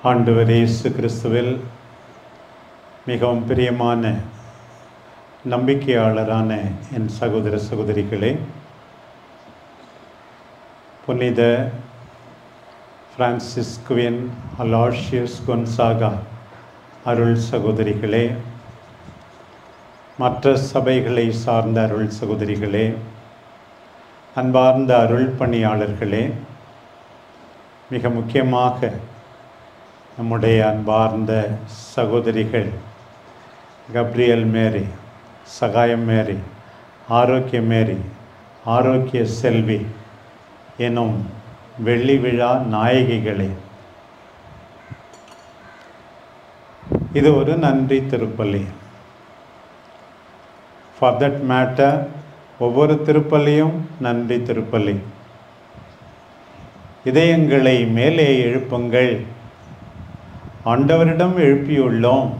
ஆண்டவர் இயேசு கிறிஸ்துவில் மிகவும் பிரியமான நம்பிக்கையாளரான என் சகோதர சகோதரிகளே, புனித பிரான்சிஸ்குவின் அலாஷியஸ் கொன்சாகா அருள் சகோதரிகளே, மற்ற சபைகளை சார்ந்த அருள் சகோதரிகளே, அன்பார்ந்த அருள் பணியாளர்களே, மிக முக்கியமாக நம்முடைய அன்பார்ந்த சகோதரிகள் கப்ரியல் மேரி, சகாயம் மேரி, ஆரோக்கிய மேரி, ஆரோக்கிய செல்வி எனும் வெள்ளி விழா நாயகிகளே, இது ஒரு நன்றி திருப்பலி. ஃபார் தட் மேட்டர் ஒவ்வொரு திருப்பலியும் நன்றி திருப்பலி. இதயங்களை மேலே எழுப்புங்கள், ஆண்டவரிடம் எழுப்பியுள்ளோம்,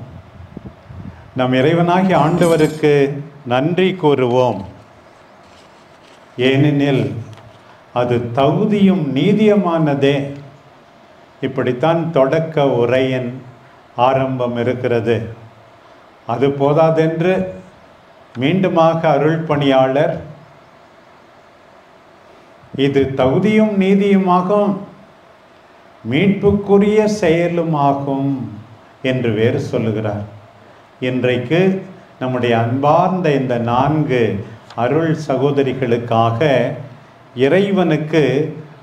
நம் இறைவனாகி ஆண்டவருக்கு நன்றி கூறுவோம், ஏனெனில் அது தகுதியும் நீதியுமானதே. இப்படித்தான் தொடக்க உரையின் ஆரம்பம் இருக்கிறது. அது போதாதென்று மீண்டுமாக அருள் பணியாளர் இது தகுதியும் நீதியுமாகும், மீட்புக்குரிய செயலுமாகும் என்று வேறு சொல்லுகிறார். இன்றைக்கு நம்முடைய அன்பார்ந்த இந்த 4 அருள் சகோதரிகளுக்காக இறைவனுக்கு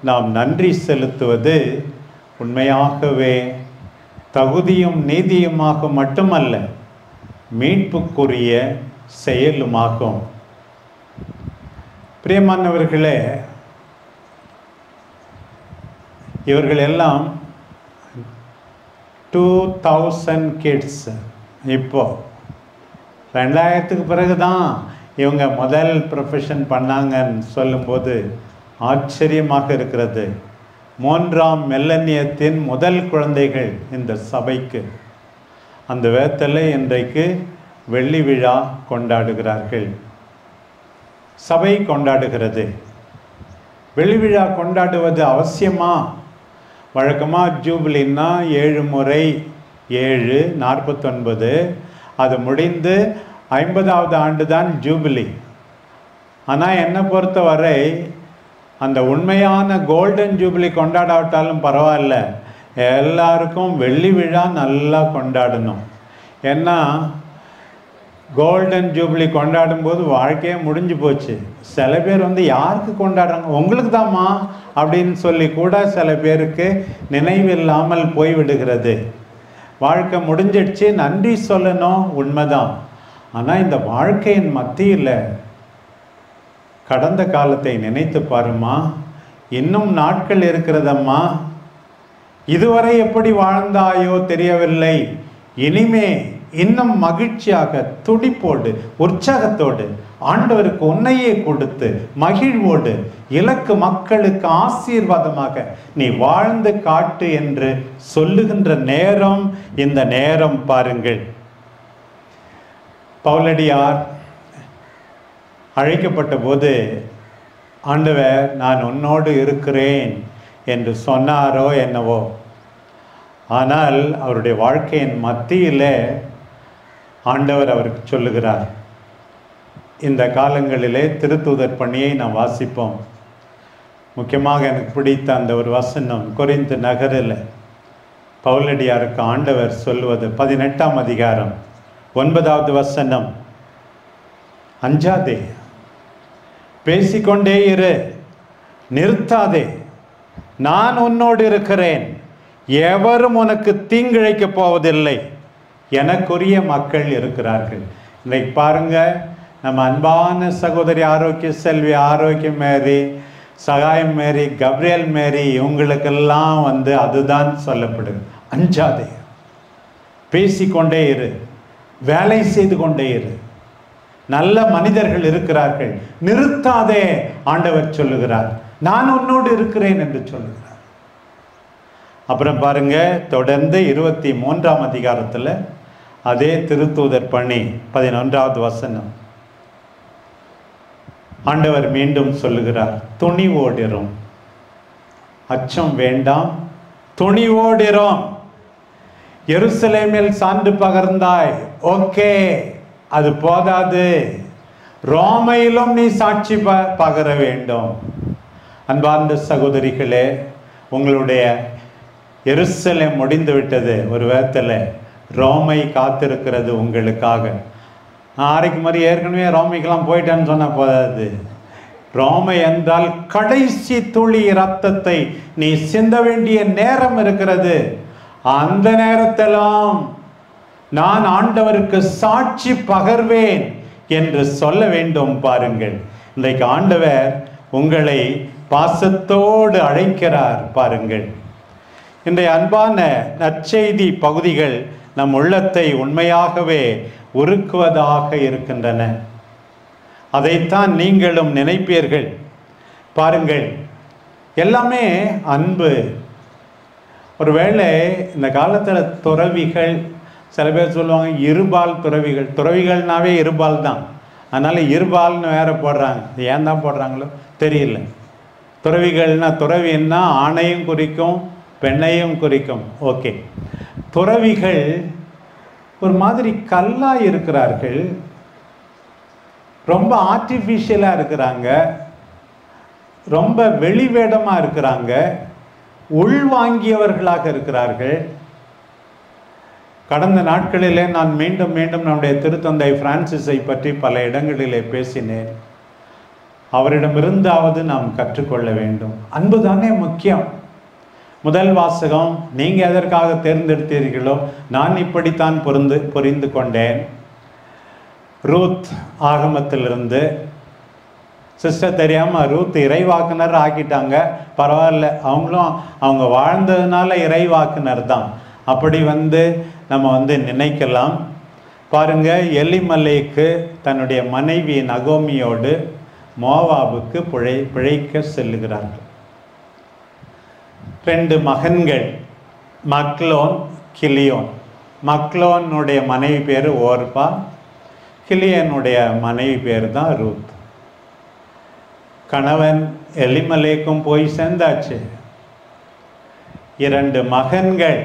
நாம் நன்றி செலுத்துவது உண்மையாகவே தகுதியும் நீதியுமாக மட்டுமல்ல, மீட்புக்குரிய செயலுமாகும். பிரியமானவர்களே, இவர்கள் எல்லாம் 2000 கிட்ஸ். இப்போ 2000க்கு பிறகு தான் இவங்க முதல் ப்ரொஃபஷன் பண்ணாங்கன்னு சொல்லும்போது ஆச்சரியமாக இருக்கிறது. 3ஆம் மில்லனியத்தின் முதல் குழந்தைகள் இந்த சபைக்கு. அந்த வேளையில் இன்றைக்கு வெள்ளி விழா கொண்டாடுகிறார்கள், சபை கொண்டாடுகிறது. வெள்ளி விழா கொண்டாடுவது அவசியமா? வழக்கமாக ஜூபிலின்னா 7 முறை 7 49, அது முடிந்து 50வது ஆண்டு தான் ஜூபிலி. ஆனால் என்னை பொறுத்தவரை அந்த உண்மையான கோல்டன் ஜூபிலி கொண்டாடாவிட்டாலும் பரவாயில்ல, எல்லாருக்கும் வெள்ளி விழா நல்லா கொண்டாடணும். ஏன்னா கோல்டன் ஜூபிலி கொண்டாடும் போது வாழ்க்கையே முடிஞ்சு போச்சு. சில பேர் யாருக்கு கொண்டாடுறாங்க, உங்களுக்கு தாம்மா அப்படின்னு சொல்லி கூட சில பேருக்கு நினைவில்லாமல் போய்விடுகிறது. வாழ்க்கை முடிஞ்சிடுச்சு, நன்றி சொல்லணும், உண்மைதான். ஆனால் இந்த வாழ்க்கையின் மத்தியில் கடந்த காலத்தை நினைத்து பாருமா, இன்னும் நாட்கள் இருக்கிறதம்மா, இதுவரை எப்படி வாழ்ந்தாயோ தெரியவில்லை, இனிமே இன்னும் மகிழ்ச்சியாக துடிப்போடு உற்சாகத்தோடு ஆண்டவருக்கு உன்னையே கொடுத்து மகிழ்வோடு இலக்கு மக்களுக்கு ஆசீர்வாதமாக நீ வாழ்ந்து காட்டு என்று சொல்லுகின்ற நேரம் இந்த நேரம். பாருங்கள், பவுலடியார் அழைக்கப்பட்ட போது ஆண்டவர் நான் உன்னோடு இருக்கிறேன் என்று சொன்னாரோ என்னவோ, ஆனால் அவருடைய வாழ்க்கையின் மத்தியில் ஆண்டவர் அவருக்கு சொல்லுகிறார். இந்த காலங்களிலே திருத்தூதர் பணியை நாம் வாசிப்போம். முக்கியமாக எனக்கு பிடித்த அந்த ஒரு வசனம் கொரிந்து நகரில் பவுலடியாருக்கு ஆண்டவர் சொல்லுவது 18ஆம் அதிகாரம் 9வது வசனம், அஞ்சாதே, பேசிக்கொண்டே இரு, நிறுத்தாதே, நான் உன்னோடு இருக்கிறேன், எவரும் உனக்கு தீங்கிழைக்கப் போவதில்லை, எனக்குரிய மக்கள் இருக்கிறார்கள். இன்றைக்கு பாருங்க, நம்ம அன்பான சகோதரி ஆரோக்கிய செல்வி, ஆரோக்கிய மேரி, சகாயம் மேரி, கப்ரியல் மேரி, இவங்களுக்கெல்லாம் அதுதான் சொல்லப்படுது. அஞ்சாதே, பேசிக்கொண்டே இரு, வேலை செய்து கொண்டே இரு, நல்ல மனிதர்கள் இருக்கிறார்கள், நிறுத்தாதே. ஆண்டவர் சொல்லுகிறார், நான் உன்னோடு இருக்கிறேன் என்று சொல்லுகிறார். அப்புறம் பாருங்க, தொடர்ந்து 23ஆம் அதிகாரத்தில் அதே திருத்தூதர் பணி 11வது வசனம் ஆண்டவர் மீண்டும் சொல்லுகிறார், துணிவோடிரும், அச்சம் வேண்டாம், துணிவோடிரும், எருசலேமில் சான்று பகர்ந்தாய், ஓகே, அது போதாது, ரோமையிலும் நீ சாட்சி பகர வேண்டும். அன்பார்ந்த சகோதரிகளே, உங்களுடைய எருசலேம் முடிந்து விட்டது. ஒரு விதத்தில் ரோமை காத்திருக்கிறது உங்களுக்காக. ஆரைக்கு மாதிரி ஏற்கனவே ரோமைக்கெல்லாம் போயிட்டேன்னு சொன்னால் போதாது. ரோமை என்றால் கடைசி துளி இரத்தத்தை நீ சிந்த வேண்டிய நேரம் இருக்கிறது. அந்த நேரத்திலும் நான் ஆண்டவருக்கு சாட்சி பகர்வேன் என்று சொல்ல வேண்டும். பாருங்கள், இன்றைக்கு ஆண்டவர் உங்களை பாசத்தோடு அழைக்கிறார். பாருங்கள், இன்றைய அன்பான நற்செய்தி பகுதிகள் நம் உள்ளத்தை உண்மையாகவே உருக்குவதாக இருக்கின்றன. அதைத்தான் நீங்களும் நினைப்பீர்கள். பாருங்கள், எல்லாமே அன்பு. ஒருவேளை இந்த காலத்தில் துறவிகள், சில பேர் சொல்லுவாங்க இருபால் துறவிகள். துறவிகள்னாவே இருபால் தான், அதனால் இருபால்னு வேற போடுறாங்க. ஏன் தான் போடுறாங்களோ தெரியல. துறவிகள்னா, துறவின்னா ஆணையும் குறிக்கும் பெண்ணையும் குறிக்கும். ஓகே, துறவிகள் ஒரு மாதிரி கல்லாக இருக்கிறார்கள், ரொம்ப ஆர்டிஃபிஷியலாக இருக்கிறாங்க, ரொம்ப வெளிவேடமாக இருக்கிறாங்க, உள்வாங்கியவர்களாக இருக்கிறார்கள். கடந்த நாட்களிலே நான் மீண்டும் மீண்டும் நம்முடைய திருத்தந்தை பிரான்சிஸை பற்றி பல இடங்களிலே பேசினேன். அவரிடமிருந்தாவது நாம் கற்றுக்கொள்ள வேண்டும். அன்பு தானே முக்கியம். முதல் வாசகம், நீங்கள் எதற்காக தேர்ந்தெடுத்தீர்களோ நான் இப்படித்தான் புரிந்து கொண்டேன். ரூத் ஆகமத்திலிருந்து. சிஸ்டர் தெரியாமல் ரூத் இறைவாக்குனர் ஆக்கிட்டாங்க, பரவாயில்ல, அவங்களும் அவங்க வாழ்ந்ததுனால இறைவாக்குனர் தான். அப்படி நம்ம நினைக்கலாம். பாருங்க, எலிமலேக்கு தன்னுடைய மனைவி நகோமியோடு மோவாபுக்கு பிழைக்க செல்லுகிறார்கள். 2 மகன்கள், மக்லோன், கிலியோன். மக்லோனுடைய மனைவி பேர் ஓர்பா, கிலியனுடைய மனைவி பேர் தான் ரூத். கணவன் எலிமலேக்கும் போய் சேர்ந்தாச்சு. 2 மகன்கள்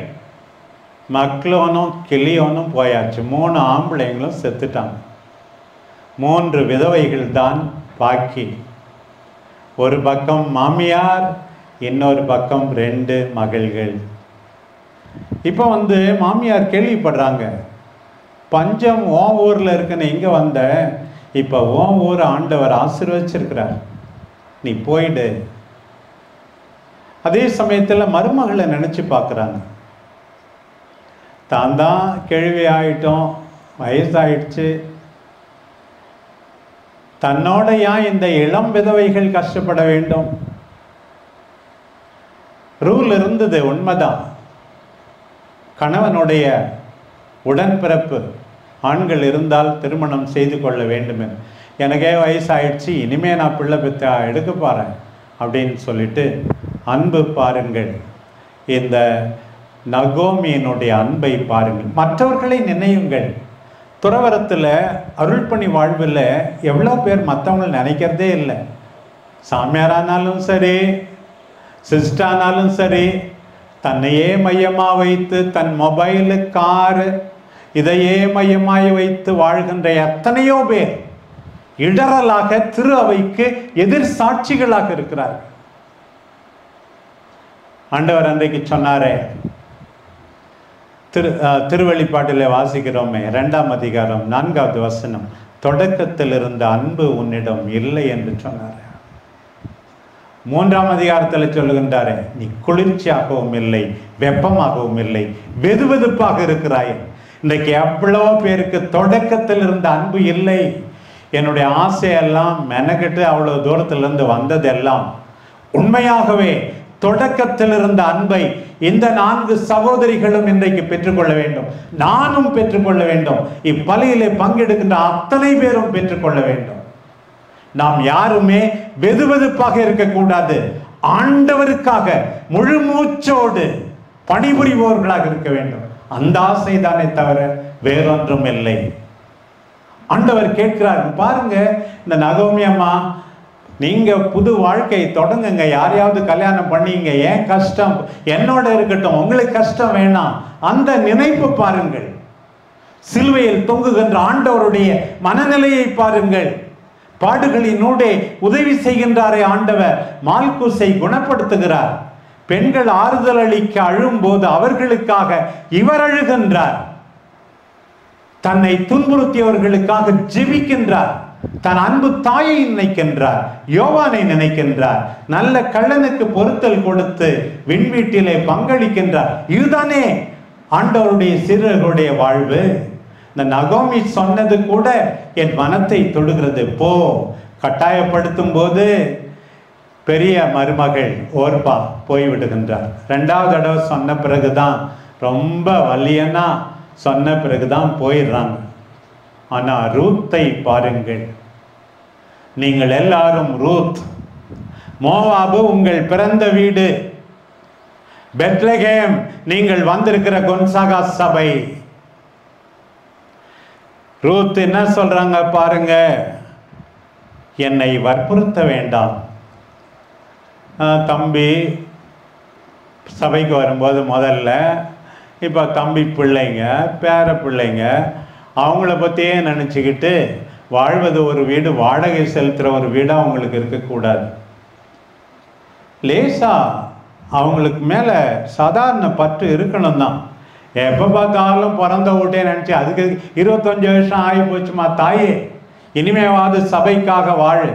மக்லோனும் கிலியோனும் போயாச்சு. 3 ஆம்பளைங்களும் செத்துட்டாங்க. 3 விதவைகள் தான் பாக்கி. ஒரு பக்கம் மாமியார், இன்னொரு பக்கம் 2 மகள்கள். இப்போ மாமியார் கேள்விப்படுறாங்க, பஞ்சம் உன் ஊரில் இருக்குன்னு இங்கே வந்த, இப்போ உன் ஊர் ஆண்டவர் ஆசீர்வச்சிருக்கிறார், நீ போயிடு. அதே சமயத்தில் மருமகளை நினச்சி பார்க்குறாங்க. தான் தான் கேள்வி ஆகிட்டோம், வயசாயிடுச்சு, தன்னோட ஏன் இந்த இளம் விதவைகள் கஷ்டப்பட வேண்டும்? ரூல் இருந்தது, உண்மைதான். கணவனுடைய உடன்பிறப்பு ஆண்கள் இருந்தால் திருமணம் செய்து கொள்ள வேண்டும். எனக்கே வயசாயிடுச்சு, இனிமே நான் பிள்ளை பெற்ற எடுக்க போகிறேன் அப்படின்னு சொல்லிட்டு அன்பு பாருங்கள். இந்த நகோமியினுடைய அன்பை பாருங்கள். மற்றவர்களை நினையுங்கள். துறவரத்தில் அருள்பணி வாழ்வில் எவ்வளோ பேர் மற்றவங்களை நினைக்கிறதே இல்லை. சாமியாரானாலும் சரி, சிஸ்டானாலும் சரி, தன்னையே மையமாக வைத்து தன் மொபைலு, காரு இதையே மையமாய் வைத்து வாழ்கின்ற எத்தனையோ பேர் இடரலாக திரு அவைக்கு எதிர் சாட்சிகளாக இருக்கிறார்கள். ஆண்டவர் அன்றைக்கு சொன்னாரே, திருவெளிப்பாட்டில் வாசிக்கிறோமே, 2ஆம் அதிகாரம் 4வது வசனம், தொடக்கத்தில் இருந்த அன்பு உன்னிடம் இல்லை என்று சொன்னார். 3ஆம் அதிகாரத்தில் சொல்லுகின்றாரே, நீ குளிர்ச்சியாகவும் இல்லை, வெப்பமாகவும் இல்லை, வெதுவெதுப்பாக இருக்கிறாய். இன்றைக்கு எவ்வளோ பேருக்கு தொடக்கத்தில் இருந்த அன்பு இல்லை. என்னுடைய ஆசையெல்லாம் மெனக்கெட்டு அவ்வளோ தூரத்திலிருந்து வந்ததெல்லாம் உண்மையாகவே தொடக்கத்தில் இருந்த அன்பை இந்த 4 சகோதரிகளும் இன்றைக்கு பெற்றுக்கொள்ள வேண்டும். நானும் பெற்றுக்கொள்ள வேண்டும். இப்பலியிலே பங்கெடுக்கின்ற அத்தனை பேரும் பெற்றுக்கொள்ள வேண்டும். நாம் யாருமே வெதுவெதுப்பாக இருக்கக்கூடாது. ஆண்டவருக்காக முழு மூச்சோடு பணிபுரிபவர்களாக இருக்க வேண்டும். அந்த ஆசை தானே தவிர வேறொன்றும் இல்லை. ஆண்டவர் கேட்கிறார். பாருங்க, இந்த நகோமி அம்மா, நீங்க புது வாழ்க்கை தொடங்குங்க, யாரையாவது கல்யாணம் பண்ணிங்க, ஏன் கஷ்டம் என்னோட இருக்கட்டும், உங்களுக்கு கஷ்டம் வேணாம் அந்த நினைப்பு பாருங்கள். சிலுவையில் தொங்குகின்ற ஆண்டவருடைய மனநிலையை பாருங்கள். பாடுகளினூடே உதவி செய்கின்றாரே ஆண்டவர், மால்குஸை குணப்படுத்துகிறார். பெண்கள் ஆறுதல் அளிக்க அழும்போது அவர்களுக்காக இவர் அழுகின்றார். தன்னை துன்புறுத்தியவர்களுக்காக ஜெபிக்கின்றார். தன் அன்பு தாயை நினைக்கின்றார், யோவானை நினைக்கின்றார். நல்ல கள்ளனுக்கு பொருத்தல் கொடுத்து விண்வீட்டிலே பங்களிக்கின்றார். இதுதானே ஆண்டவருடைய சீடர்களுடைய வாழ்வு. இந்த நகோமி சொன்னது கூட என் மனத்தை தொடுகிறது. போ, கட்டாயப்படுத்தும் போது பெரிய மருமகள் ஓர்பா போய்விடுகின்றார். 2வது தடவை சொன்ன பிறகுதான், ரொம்ப வலியனா சொன்ன பிறகுதான் போயிடுறாங்க. ஆனா ரூத்தை பாருங்கள். நீங்கள் எல்லாரும் ரூத். மோவாபு உங்கள் பிறந்த வீடு. பெத்லகேம் நீங்கள் வந்திருக்கிற கொன்சாகா சபை. ரூத் என்ன சொல்றாங்க பாருங்க, என்னை வற்புறுத்த வேண்டாம். தம்பி சபைக்கு வரும்போது முதல்ல, இப்போ தம்பி பிள்ளைங்க, பேர பிள்ளைங்க, அவங்கள பற்றியே நினச்சிக்கிட்டு வாழ்வது ஒரு வீடு, வாடகை செலுத்துகிற ஒரு வீடாக அவங்களுக்கு இருக்கக்கூடாது. லேசா அவங்களுக்கு மேலே சாதாரண பற்று இருக்கணும் தான். எப்போ பார்த்தாலும் பிறந்த வீட்டே நினச்சி அதுக்கு 25 வருஷம் ஆகி போச்சுமா தாயே, இனிமேவாது சபைக்காக வாழு,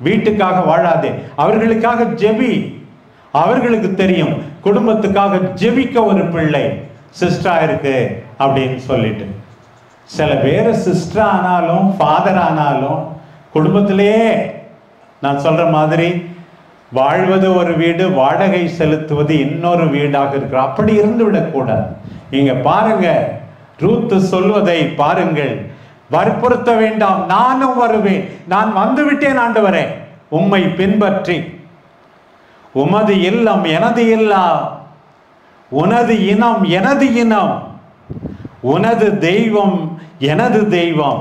வீட்டுக்காக வாழாதே, அவர்களுக்காக ஜெபி. அவர்களுக்கு தெரியும் குடும்பத்துக்காக ஜெபிக்க ஒரு பிள்ளை சிஸ்டரா இருக்கு அப்படின்னு சொல்லிட்டு. சில பேர் சிஸ்டர் ஆனாலும் ஃபாதர் ஆனாலும் குடும்பத்திலேயே நான் சொல்ற மாதிரி வாழ்வது ஒரு வீடு, வாடகை செலுத்துவது இன்னொரு வீடாக இருக்கிற, அப்படி இருந்து விடக்கூடாது. நீங்க பாருங்க, ரூத் சொல்வதை பாருங்கள். வற்புறுத்த வேண்டாம், நானும் வருவேன், நான் வந்து விட்டேன் ஆண்டவரே, உம்மை பின்பற்றி. உமது இல்லம் எனது இல்லம், உனது இனம் எனது இனம், உனது தெய்வம் எனது தெய்வம்.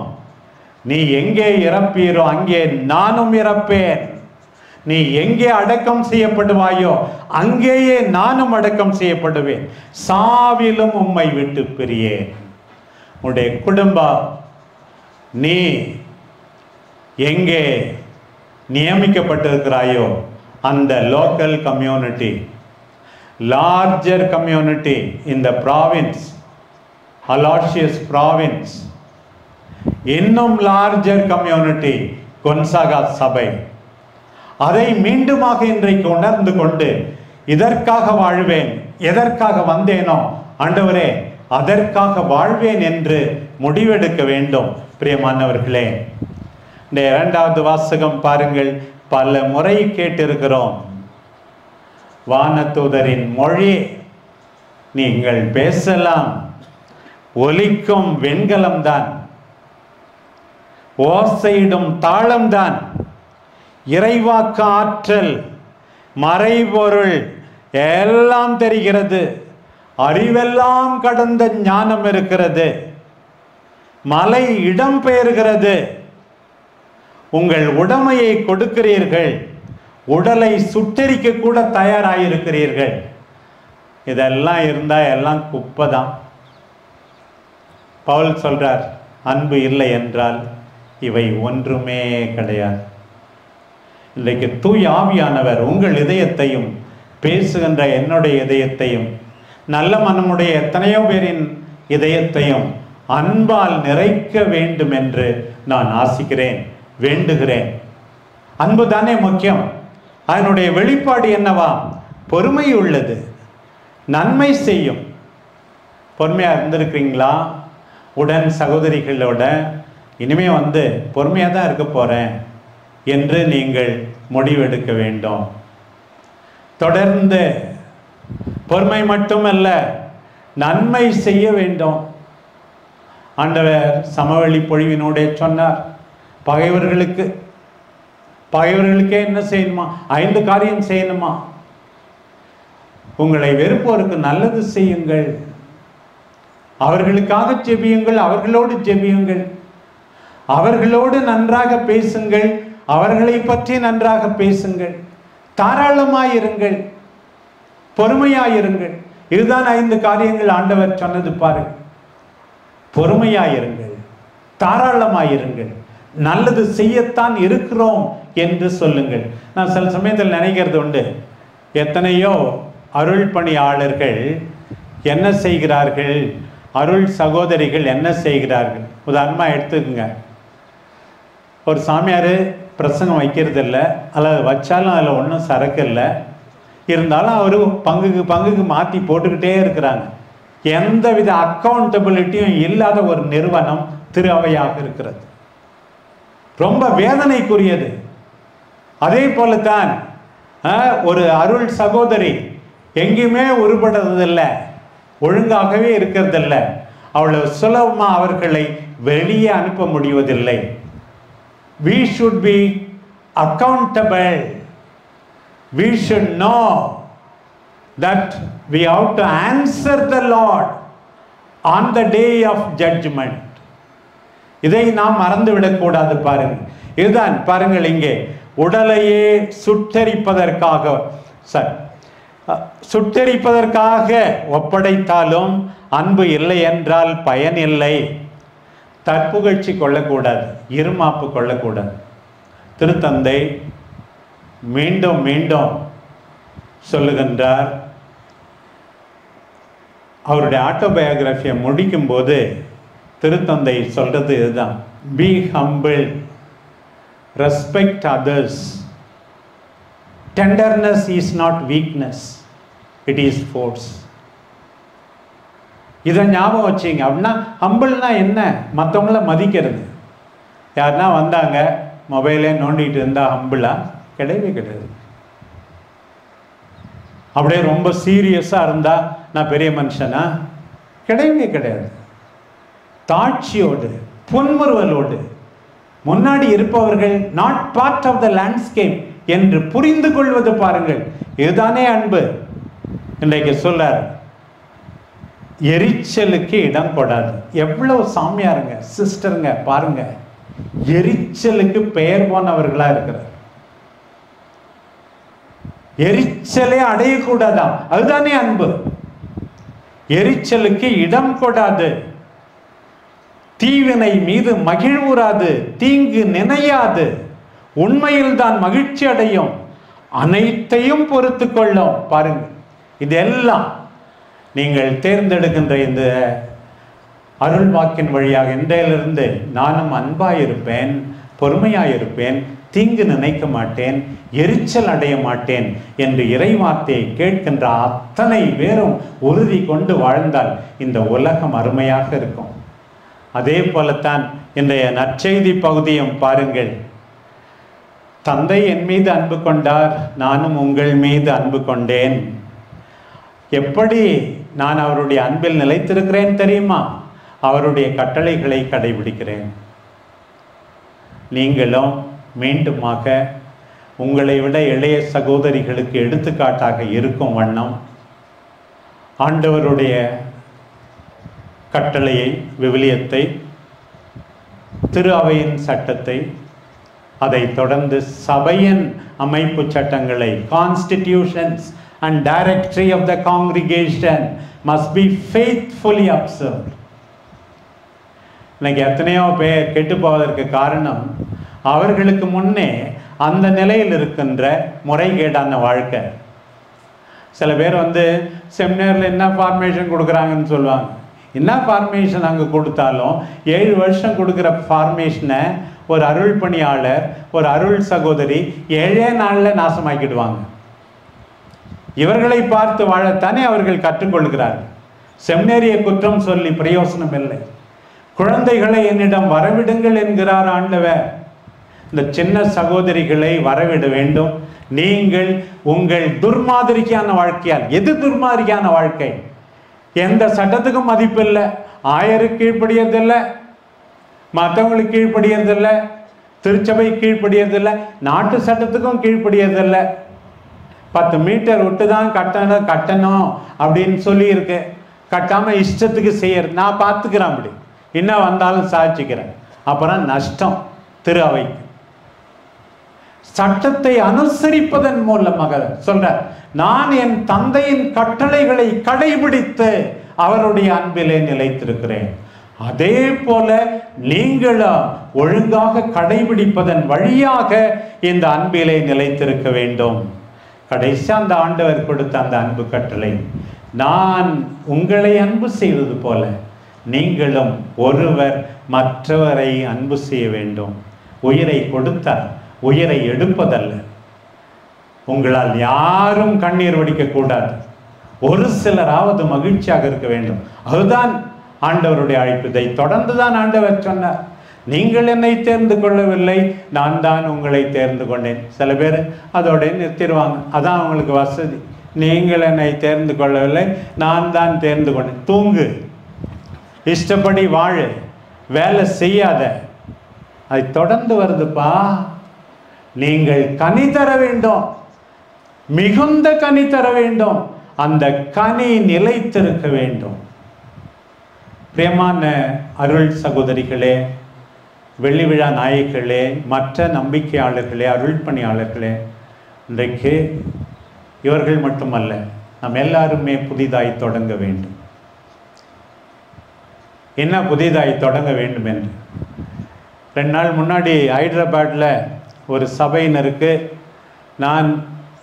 நீ எங்கே இறப்பீரோ அங்கே நானும் இறப்பேன். நீ எங்கே அடக்கம் செய்யப்படுவாயோ அங்கேயே நானும் அடக்கம் செய்யப்படுவேன். சாவிலும் உம்மை விட்டு பிரியேன். உன்னுடைய குடும்பம் நீ எங்கே நியமிக்கப்பட்டிருக்கிறாயோ அந்த local community, larger community in the province, Aloysius province, இன்னும் larger community கொன்சாகா சபை, அதை மீண்டுமாக இன்றைக்கு உணர்ந்து கொண்டு இதற்காக வாழ்வேன், எதற்காக வந்தேனோ ஆண்டவரே அதற்காக வாழ்வேன் என்று முடிவெடுக்க வேண்டும். பிரியமானவர்களே, இந்த 2வது வாசகம் பாருங்கள். பல முறை கேட்டிருக்கிறோம், வானதூதரின் மொழி நீங்கள் பேசலாம், ஒலிக்கும் வெண்கலம்தான், ஓசையிடும் தாளம்தான், இறைவாக்கு ஆற்றல், மறைபொருள் எல்லாம் தெரிகிறது, அறிவெல்லாம் கடந்த ஞானம் இருக்கிறது, மலை இடம் பெயர்கிறது, உங்கள் உடைமையை கொடுக்கிறீர்கள், உடலை சுட்டரிக்க கூட தயாராயிருக்கிறீர்கள். இதெல்லாம் இருந்தா எல்லாம் குப்பை தான். பவுல் சொல்றார், அன்பு இல்லை என்றால் இவை ஒன்றுமே கிடையாது. இன்றைக்கு தூய ஆவியானவர் உங்கள் இதயத்தையும் பேசுகின்ற என்னுடைய இதயத்தையும் நல்ல மனமுடைய எத்தனையோ பேரின் இதயத்தையும் அன்பால் நிறைக்க வேண்டும் என்று நான் ஆசிக்கிறேன், வேண்டுகிறேன். அன்பு தானே முக்கியம். அதனுடைய வெளிப்பாடு என்னவா? பொறுமை உள்ளது, நன்மை செய்யும். பொறுமையா இருந்திருக்கிறீங்களா? உடன் சகோதரிகளோட இனிமே பொறுமையாக தான் இருக்க போறேன் என்று நீங்கள் முடிவெடுக்க வேண்டும். தொடர்ந்து பொறுமை மட்டுமல்ல, நன்மை செய்ய வேண்டும். ஆண்டவர் சமவெளி பொழிவினோட சொன்னார், பகைவர்களுக்கே என்ன செய்யணுமா? 5 காரியம் செய்யணுமா? உங்களை வெறுப்போருக்கு நல்லது செய்யுங்கள், அவர்களுக்காக ஜெபியுங்கள், அவர்களோடு ஜெபியுங்கள், அவர்களோடு நன்றாக பேசுங்கள், அவர்களை பற்றி நன்றாக பேசுங்கள், தாராளமாயிருங்கள், பொறுமையாயிருங்கள். இதுதான் 5 காரியங்கள் ஆண்டவர் சொன்னது பாருங்க. பொறுமையாயிருங்கள், தாராளமாயிருங்கள், நல்லது செய்யத்தான் இருக்கிறோம் என்று சொல்லுங்கள். நான் சில சமயத்தில் நினைக்கிறது உண்டு, எத்தனையோ அருள் பணியாளர்கள் என்ன செய்கிறார்கள், அருள் சகோதரிகள் என்ன செய்கிறார்கள். உதாரணமாக எடுத்துக்கோங்க, ஒரு சாமியார் பிரசங்கம் வைக்கிறது இல்லை, அல்லது வச்சாலும் அதில் ஒன்றும் சரக்கு இல்லை, இருந்தாலும் அவர் பங்குக்கு மாற்றி போட்டுக்கிட்டே இருக்கிறாங்க. எந்தவித அக்கௌண்டபிலிட்டியும் இல்லாத ஒரு நிறுவனம் திரு அவையாக இருக்கிறது. ரொம்ப வேதனைக்குரியது. அதே போலத்தான் ஒரு அருள் சகோதரி எங்கேயுமே உருப்படுறதில்லை, ஒழுங்காகவே இருக்கிறதில்ல, அவ்வளவு சுலபமாக அவர்களை வெளியே அனுப்ப முடிவதில்லை. We should be accountable. We should know that we have to answer the Lord on the day of judgment. இதை நாம் மறந்துவிடக்கூடாது. பாருங்கள், இதுதான் பாருங்கள், இங்கே உடலையே சுட்டெரிப்பதற்காக ஒப்படைத்தாலும் அன்பு இல்லை என்றால் பயன் இல்லை. தற்புகழ்ச்சி கொள்ளக்கூடாது, இருமாப்பு கொள்ளக்கூடாது. திருத்தந்தை மீண்டும் மீண்டும் சொல்லுகின்றார். அவருடைய ஆட்டோபயோகிராஃபியை முடிக்கும் போது திருத்தந்தை சொல்றது இதுதான்: B humble, respect others, tenderness is not weakness, it is force. இதை ஞாபகம் வச்சிங்க. அப்படின்னா ஹம்பிள்னா என்ன? மற்றவங்கள மதிக்கிறது. யாருன்னா வந்தாங்க, மொபைலே நோண்டிட்டு இருந்தா ஹம்பிளா? கிடையவே கிடையாது. அப்படியே ரொம்ப சீரியஸாக இருந்தா நான் பெரிய மனுஷனா? கிடையவே கிடையாது. தாட்சியோடு, புன்முறுவலோடு முன்னாடி இருப்பவர்கள் not part of the landscape என்று புரிந்து கொள்வது பாருங்கள், இதுதானே அன்பு. இன்றைக்கு சொல்லார், எரிச்சலுக்கு இடம் கொடாது. எவ்வளவு சாமியாருங்க, சிஸ்டருங்க பாருங்க, எரிச்சலுக்கு பெயர் போனவர்களா இருக்கிறார். எரிச்சலே அடையக்கூடாதாம், அதுதானே அன்பு. எரிச்சலுக்கு இடம் கொடாது, தீவினை மீது மகிழ்வுறாது, தீங்கு நினையாது, உண்மையில் தான் மகிழ்ச்சி அடையும், அனைத்தையும் பொறுத்து கொள்ளும். பாருங்க, இதெல்லாம் நீங்கள் தேர்ந்தெடுக்கின்ற இந்த அருள் வாக்கின் வழியாக இன்றையிலிருந்து நானும் அன்பாயிருப்பேன், பொறுமையாயிருப்பேன், தீங்கு நினைக்க மாட்டேன், எரிச்சல் அடைய மாட்டேன் என்று இறைவார்த்தையை கேட்கின்ற அத்தனை பேரும் உறுதி கொண்டு வாழ்ந்தால் இந்த உலகம் அருமையாக இருக்கும். அதே போலத்தான் இன்றைய நற்செய்தி பகுதியும் பாருங்கள். தந்தை என் மீது அன்பு கொண்டார், நானும் உங்கள் மீது அன்பு கொண்டேன். எப்படி நான் அவருடைய அன்பில் நிலைத்திருக்கிறேன் தெரியுமா? அவருடைய கட்டளைகளை கடைபிடிக்கிறேன். நீங்களும் மீண்டுமாக உங்களை விட இளைய சகோதரிகளுக்கு எடுத்துக்காட்டாக இருக்கும் வண்ணம் ஆண்டவருடைய கட்டளையை, விவிலியத்தை, திரு அவையின் சட்டத்தை, அதை தொடர்ந்து சபையின் அமைப்பு சட்டங்களை, constitutions and directory of the congregation must be faithfully observed. இன்னைக்கு எத்தனையோ பேர் கெட்டு போவதற்கு காரணம் அவர்களுக்கு முன்னே அந்த நிலையில் இருக்கின்ற முறைகேடான வாழ்க்கை. சில பேர் செமினாரில் என்ன ஃபார்மேஷன் கொடுக்குறாங்கன்னு சொல்லுவாங்க. என்ன ஃபார்மேஷன் அங்கே கொடுத்தாலும் 7 வருஷம் கொடுக்குற ஃபார்மேஷனை ஒரு அருள் பணியாளர், ஒரு அருள் சகோதரி 7 நாளில் நாசமாக்கிடுவாங்க. இவர்களை பார்த்து வாழத்தானே அவர்கள் கற்றுக்கொள்கிறார்கள். செமினேரிய குற்றம் சொல்லி பிரயோசனம் இல்லை. குழந்தைகளை என்னிடம் வரவிடுங்கள் என்கிறார் ஆண்டவர். இந்த சின்ன சகோதரிகளை வரவிட வேண்டும். நீங்கள் உங்கள் துர்மாதிரிக்கான வாழ்க்கையால், எது துர்மாதிரிக்கான வாழ்க்கை? எந்த சட்டத்துக்கும் மதிப்பு இல்லை, ஆயருக்கு கீழ்ப்படியறதில்லை, மற்றவங்களுக்கு கீழ்ப்படியறதில்லை, திருச்சபை கீழ்ப்படியறதில்லை, நாட்டு சட்டத்துக்கும் கீழ்ப்படியறதில்லை. 10 மீட்டர் விட்டு தான் கட்டணும் அப்படின்னு சொல்லி இருக்கு. கட்டாம இஷ்டத்துக்கு செய்யறது. நான் பார்த்துக்கிறேன், அப்படி இன்னும் வந்தாலும் சாட்சிக்கிறேன். அப்புறம் நஷ்டம் திரு அவைக்கு. சட்டத்தை அனுசரிப்பதன் மூலமாக சொல்ற, நான் என் தந்தையின் கட்டளைகளை கடைபிடித்து அவருடைய அன்பிலே நிலைத்திருக்கிறேன். அதே போல நீங்களும் ஒழுங்காக கடைபிடிப்பதன் வழியாக இந்த அன்பிலே நிலைத்திருக்க வேண்டும். கடைசி அந்த ஆண்டவர் கொடுத்த அந்த அன்பு கட்டளை, நான் உங்களை அன்பு செய்வது போல நீங்களும் ஒருவர் மற்றவரை அன்பு செய்ய வேண்டும். உயிரை கொடுத்தார், உயிரை எடுப்பதல்ல. உங்களால் யாரும் கண்ணீர் வடிக்க கூடாது. ஒரு சிலராவது மகிழ்ச்சியாக இருக்க வேண்டும். அதுதான் ஆண்டவருடைய அழைப்பு. இதை தொடர்ந்துதான் ஆண்டவர் சொன்னார், நீங்கள் என்னை தேர்ந்து கொள்ளவில்லை, நான் தான் உங்களை தேர்ந்து கொண்டேன். சில பேர் அதோட நிறுத்திடுவாங்க, அதான் அவங்களுக்கு வசதி. நீங்கள் என்னை தேர்ந்து கொள்ளவில்லை, நான் தான் தேர்ந்து கொண்டேன். தூங்கு, இஷ்டப்படி வாழு, வேலை செய்யாத. அது தொடர்ந்து வருதுப்பா. நீங்கள் கனி தர வேண்டும், மிகுந்த கனி தர வேண்டும். அந்த கனி நிலைத்திருக்க வேண்டும். பிரியமான அருள் சகோதரிகளே, வெள்ளி விழா நாயகர்களே, மற்ற நம்பிக்கையாளர்களே, அருள் பணியாளர்களே, இன்றைக்கு இவர்கள் மட்டுமல்ல, நாம் எல்லாருமே புதிதாய் தொடங்க வேண்டும். என்ன புதிதாய் தொடங்க வேண்டும் என்று 2 நாள் முன்னாடி ஹைதராபாத்தில் ஒரு சபையினருக்கு நான்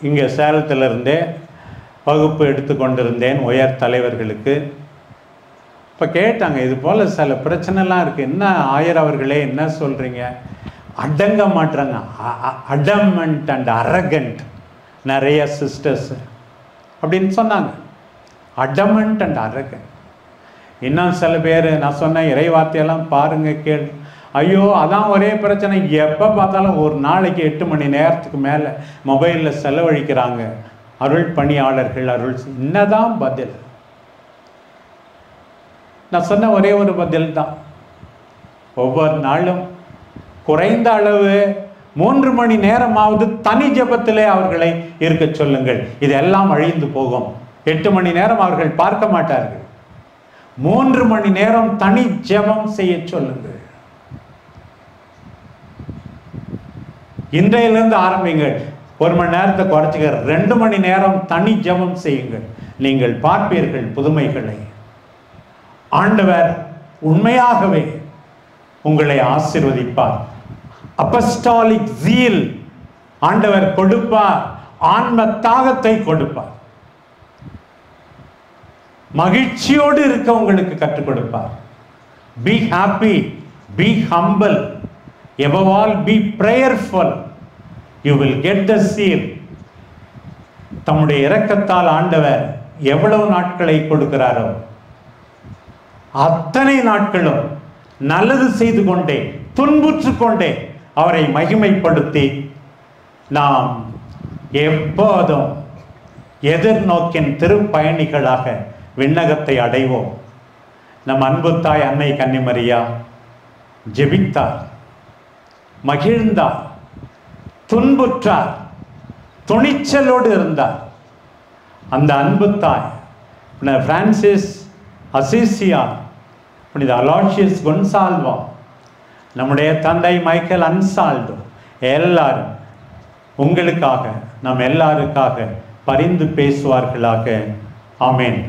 இங்கே சேலத்தில் இருந்தே வகுப்பு எடுத்து கொண்டிருந்தேன், உயர் தலைவர்களுக்கு. இப்போ கேட்டாங்க, இது போல் சில பிரச்சனைலாம் இருக்குது, என்ன ஆயர் அவர்களே என்ன சொல்கிறீங்க? அடங்க மாட்டுறாங்க, அடமெண்ட் அண்ட் அரகண்ட் நிறைய சிஸ்டர்ஸ் அப்படின்னு சொன்னாங்க. Adamant and arrogant. இன்னும் சில பேர் நான் சொன்ன இறைவார்த்தையெல்லாம் பாருங்க, கேள். ஐயோ அதான் ஒரே பிரச்சனை, எப்போ பார்த்தாலும் ஒரு நாளைக்கு 8 மணி நேரத்துக்கு மேலே மொபைலில் செலவழிக்கிறாங்க அருள் பணியாளர்கள். என்னதான் பதில்? நான் சொன்ன ஒரே ஒரு பதில் தான், ஒவ்வொரு நாளும் குறைந்த அளவு 3 மணி நேரமாவது தனி ஜெபத்திலே அவர்களை இருக்க சொல்லுங்கள். இதெல்லாம் அழிந்து போகும். 8 மணி நேரம் அவர்கள் பார்க்க மாட்டார்கள். 3 மணி நேரம் தனி ஜெபம் செய்ய சொல்லுங்கள். இன்றையிலிருந்து ஆரம்பிங்கள். 1 மணி நேரத்தை குறைச்சிக்க 2 மணி நேரம் தனி ஜெபம் செய்யுங்கள். நீங்கள் பார்ப்பீர்கள் புதுமைகளை. ஆண்டவர் உண்மையாகவே உங்களை ஆசீர்வதிப்பார். அப்பஸ்டாலிக் ஜீல் ஆண்டவர் கொடுப்பார். ஆன்ம தாகத்தை கொடுப்பார். மகிழ்ச்சியோடு இருக்க உங்களுக்கு கற்றுக் கொடுப்பார். Be happy, B humble, above all be prayerful, you will get the seal. தம்முடைய இரக்கத்தால் ஆண்டவர் எவ்வளவு நாட்களை கொடுக்கிறாரோ அத்தனை நாட்களும் நல்லது செய்து கொண்டே, துன்புற்று கொண்டே அவரை மகிமைப்படுத்தி நாம் எப்போதும் எதிர்நோக்கின் திருப்பயணிகளாக விண்ணகத்தை அடைவோம். நம் அன்பு தாய் அன்னை கன்னிமரியா ஜெபித்தார், மகிழ்ந்தார், துன்புற்றார், துணிச்சலோடு இருந்தார். அந்த அன்பு தாய் பிரான்சிஸ் அசிசியா, புனித அலோஷியஸ் கொன்சால்வா, நம்முடைய தந்தை மைக்கேல் அன்சால்டோ, எல்லாரும் உங்களுக்காக, நம் எல்லாருக்காக பரிந்து பேசுவார்களாக. ஆமென்.